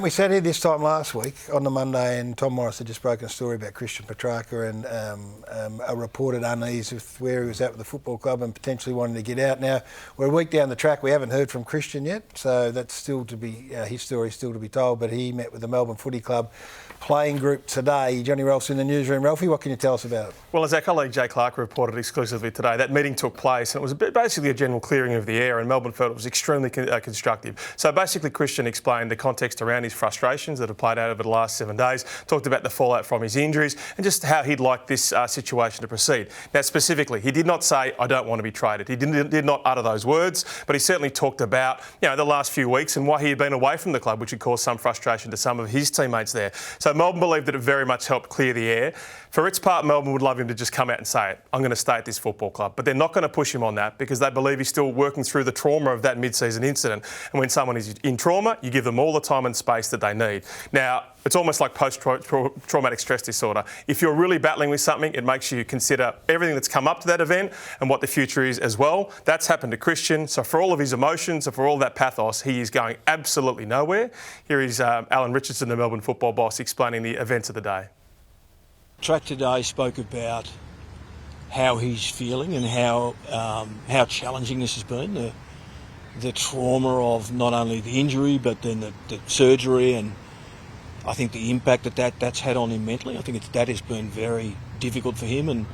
We sat here this time last week on the Monday, and Tom Morris had just broken a story about Christian Petracca and a reported unease with where he was at with the football club and potentially wanting to get out. Now, we're a week down the track. We haven't heard from Christian yet, so that's still to be his story still to be told. But he met with the Melbourne Footy Club playing group today. Johnny Ralph's in the newsroom. Ralphie, what can you tell us about it? Well, as our colleague Jay Clark reported exclusively today, that meeting took place and it was basically a general clearing of the air, and Melbourne felt it was extremely constructive. So basically Christian explained the context around his frustrations that have played out over the last 7 days, talked about the fallout from his injuries and just how he'd like this situation to proceed. Now specifically, he did not say, I don't want to be traded. He did not utter those words, but he certainly talked about the last few weeks and why he had been away from the club, which had caused some frustration to some of his teammates there. So Melbourne believed that it very much helped clear the air. For its part, Melbourne would love him to just come out and say it. I'm going to stay at this football club. But they're not going to push him on that because they believe he's still working through the trauma of that mid-season incident. And when someone is in trauma, you give them all the time and space that they need. Now, it's almost like post-traumatic stress disorder. If you're really battling with something, it makes you consider everything that's come up to that event and what the future is as well. That's happened to Christian. So for all of his emotions and for all that pathos, he is going absolutely nowhere. Here is Alan Richardson, the Melbourne football boss, explaining the events of the day. Track today spoke about how he's feeling and how challenging this has been, the trauma of not only the injury but then the surgery, and I think the impact that's had on him mentally. I think that has been very difficult for him, and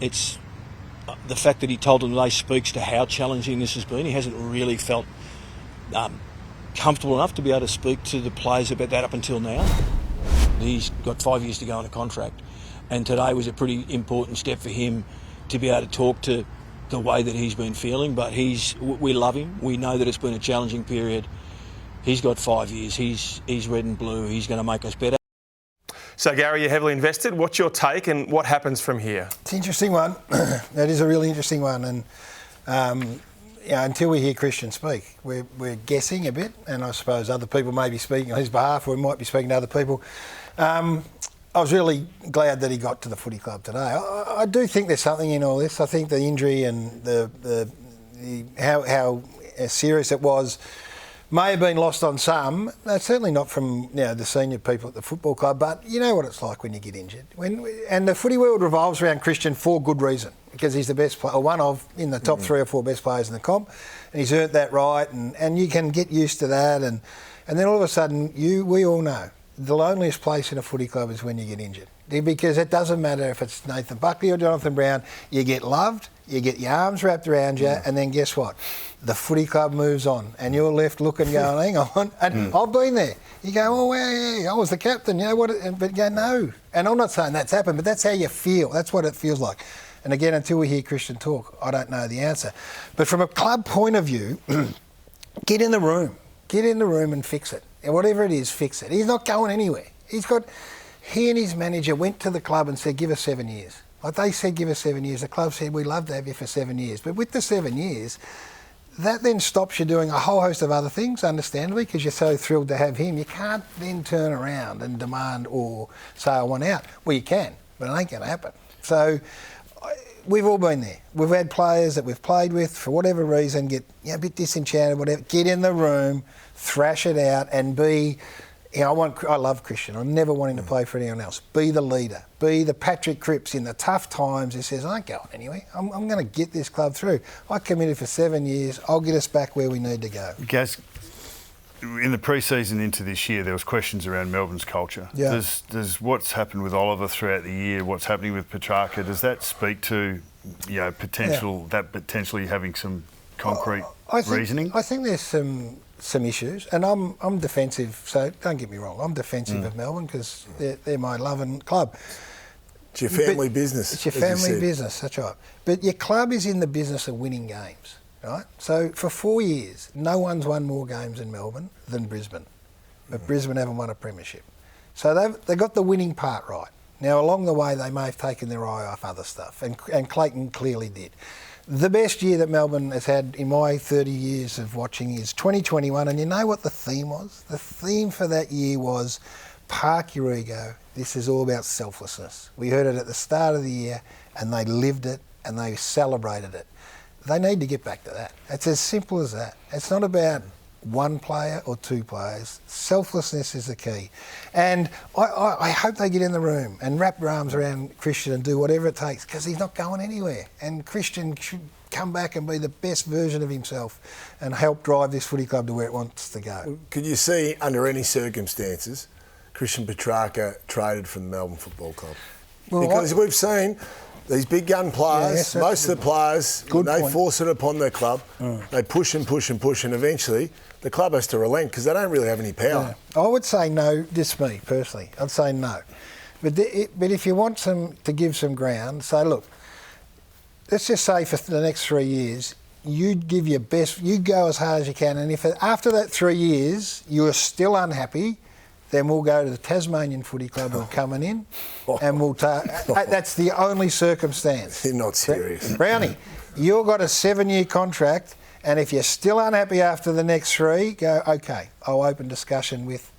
it's the fact that he told them today speaks to how challenging this has been. He hasn't really felt comfortable enough to be able to speak to the players about that up until now. He's got 5 years to go on a contract, and today was a pretty important step for him to be able to talk to the way that he's been feeling. But we love him. We know that it's been a challenging period. He's got 5 years. He's red and blue. He's going to make us better. So, Gary, you're heavily invested. What's your take and what happens from here? It's an interesting one. That is a really interesting one. And until we hear Christian speak, we're guessing a bit, and I suppose other people may be speaking on his behalf, or he might be speaking to other people. I was really glad that he got to the footy club today. I do think there's something in all this. I think the injury and how serious it was may have been lost on some. Certainly not from the senior people at the football club, but you know what it's like when you get injured. And the footy world revolves around Christian for good reason, because he's the best player, or one of in the top 3 or 4 best players in the comp, and he's earned that right, and you can get used to that, and then all of a sudden we all know the loneliest place in a footy club is when you get injured, because it doesn't matter if it's Nathan Buckley or Jonathan Brown. You get loved, you get your arms wrapped around you, and then guess what? The footy club moves on, and you're left looking, going, hang on. And I've been there. You go, oh, well, yeah, I was the captain, you know what? But you go, no. And I'm not saying that's happened, but that's how you feel. That's what it feels like. And again, until we hear Christian talk, I don't know the answer. But from a club point of view, get in the room. Get in the room and fix it. And whatever it is, fix it. He's not going anywhere. He and his manager went to the club and said, give us 7 years. Like they said, give us 7 years. The club said, we'd love to have you for 7 years. But with the 7 years, that then stops you doing a whole host of other things, understandably, because you're so thrilled to have him. You can't then turn around and demand or say, I want out. Well, you can, but it ain't going to happen. So we've all been there. We've had players that we've played with, for whatever reason, get a bit disenchanted, whatever. Get in the room, thrash it out, and be... I love Christian. I never want him to play for anyone else. Be the leader. Be the Patrick Cripps in the tough times who says, I ain't going anyway. I'm going to get this club through. I committed for 7 years. I'll get us back where we need to go. Gaz, in the pre-season into this year, there was questions around Melbourne's culture. Yeah. Does what's happened with Oliver throughout the year, what's happening with Petracca, does that speak to potentially having some concrete reasoning? I think there's some issues, and I'm defensive, so don't get me wrong, I'm defensive of Melbourne because they're my loving club. It's your family business. It's your family business, that's right. But your club is in the business of winning games, right? So for 4 years, no one's won more games in Melbourne than Brisbane. But Brisbane haven't won a premiership. So they've got the winning part right. Now, along the way, they may have taken their eye off other stuff, and Clayton clearly did. The best year that Melbourne has had in my 30 years of watching is 2021, and you know what the theme was? The theme for that year was park your ego. This is all about selflessness. We heard it at the start of the year, and they lived it, and they celebrated it. They need to get back to that. It's as simple as that. It's not about one player or two players. Selflessness is the key. And I hope they get in the room and wrap their arms around Christian and do whatever it takes, because he's not going anywhere. And Christian should come back and be the best version of himself and help drive this footy club to where it wants to go. Could you see, under any circumstances, Christian Petracca traded from the Melbourne Football Club? Well, because we've seen these big gun players, most of the players, they force it upon their club. They push and push and push, and eventually the club has to relent because they don't really have any power. I would say no, just me personally. I'd say no. But if you want to give some ground, say, look, let's just say for the next 3 years, you give your best, you go as hard as you can, and if after that 3 years you're still unhappy, then we'll go to the Tasmanian Footy Club who are coming in, and we'll that's the only circumstance. You're not serious. Brownie, you've got a 7-year contract, and if you're still unhappy after the next 3, go, OK, I'll open discussion with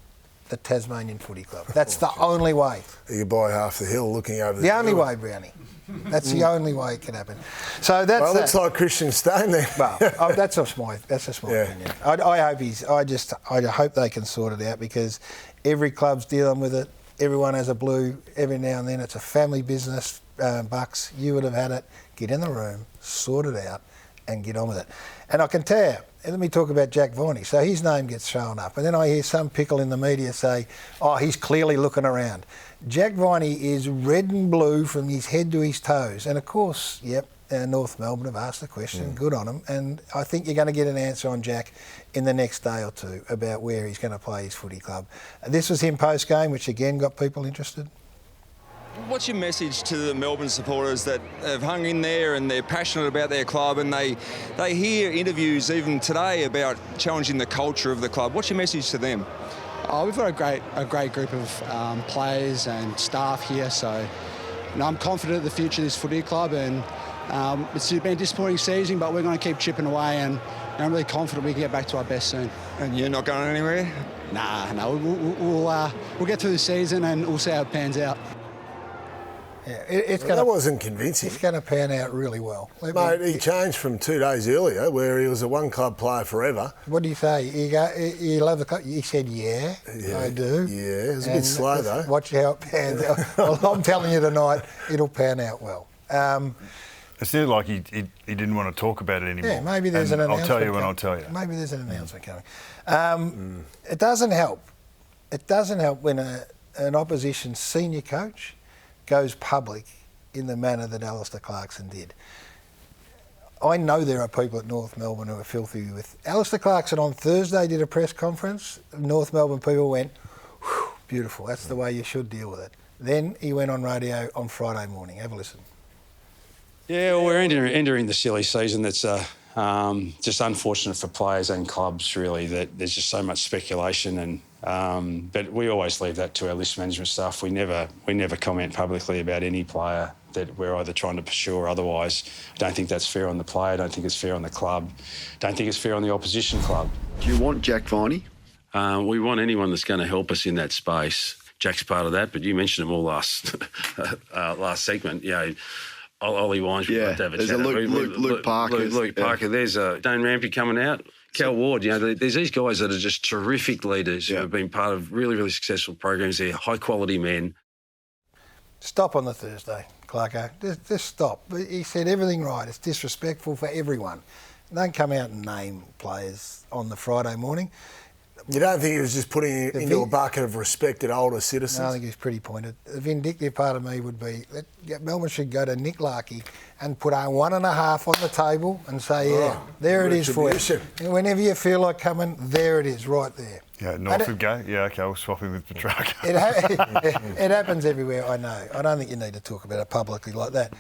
the Tasmanian Footy Club. That's the only way. You buy half the hill looking over the only way, Brownie. That's the only way it can happen. So that's it looks like Christian staying there. Well, that's just my opinion. I hope they can sort it out, because every club's dealing with it. Everyone has a blue every now and then. It's a family business. Bucks, you would have had it. Get in the room, sort it out, and get on with it. And I can tell you, let me talk about Jack Viney. So his name gets shown up, and then I hear some pickle in the media say, "Oh, he's clearly looking around." Jack Viney is red and blue from his head to his toes, and of course, North Melbourne have asked the question. Good on them, and I think you're going to get an answer on Jack in the next day or two about where he's going to play his footy club. This was him post game, which again got people interested. What's your message to the Melbourne supporters that have hung in there and they're passionate about their club, and they hear interviews even today about challenging the culture of the club? What's your message to them? Oh, we've got a great group of players and staff here, so I'm confident of the future of this footy club, and it's been a disappointing season, but we're going to keep chipping away, and I'm really confident we can get back to our best soon. And you're not going anywhere? No, we'll get through the season and we'll see how it pans out. Yeah, that wasn't convincing. It's going to pan out really well. Mate, he changed from 2 days earlier, where he was a one-club player forever. What do you say? You love the club? He said, yeah, I do. Yeah, it was a bit slow, though. Watch how it pans out. Well, I'm telling you tonight, it'll pan out well. It's nearly like he didn't want to talk about it anymore. Yeah, maybe there's an announcement. I'll tell you when I'll tell you. Maybe there's an announcement coming. It doesn't help. It doesn't help when an opposition senior coach goes public in the manner that Alistair Clarkson did. I know there are people at North Melbourne who are filthy with... Alistair Clarkson on Thursday did a press conference. North Melbourne people went, beautiful, that's the way you should deal with it. Then he went on radio on Friday morning. Have a listen. Yeah, well, we're entering the silly season that's just unfortunate for players and clubs, really, that there's just so much speculation, and but we always leave that to our list management staff. We never comment publicly about any player that we're either trying to pursue or otherwise. I don't think that's fair on the player. I don't think it's fair on the club. Don't think it's fair on the opposition club. Do you want Jack Viney? We want anyone that's going to help us in that space. Jack's part of that, but you mentioned them all last segment. You know, Ollie Wines, we'd like to have a chat. Luke Parker. Luke Parker. There's Dane Rampy coming out. Cal Ward, there's these guys that are just terrific leaders who have been part of really, really successful programs. They're high-quality men. Stop on the Thursday, Clarko. Just stop. He said everything right. It's disrespectful for everyone. Don't come out and name players on the Friday morning. You don't think he was just putting it into a bucket of respected older citizens? No, I think he was pretty pointed. The vindictive part of me would be that Melbourne should go to Nick Larkey and put a 1.5 on the table and say, there it is for you. And whenever you feel like coming, there it is, right there. Yeah, North would go. Yeah, OK, we'll swap him with Petracca. It happens everywhere, I know. I don't think you need to talk about it publicly like that.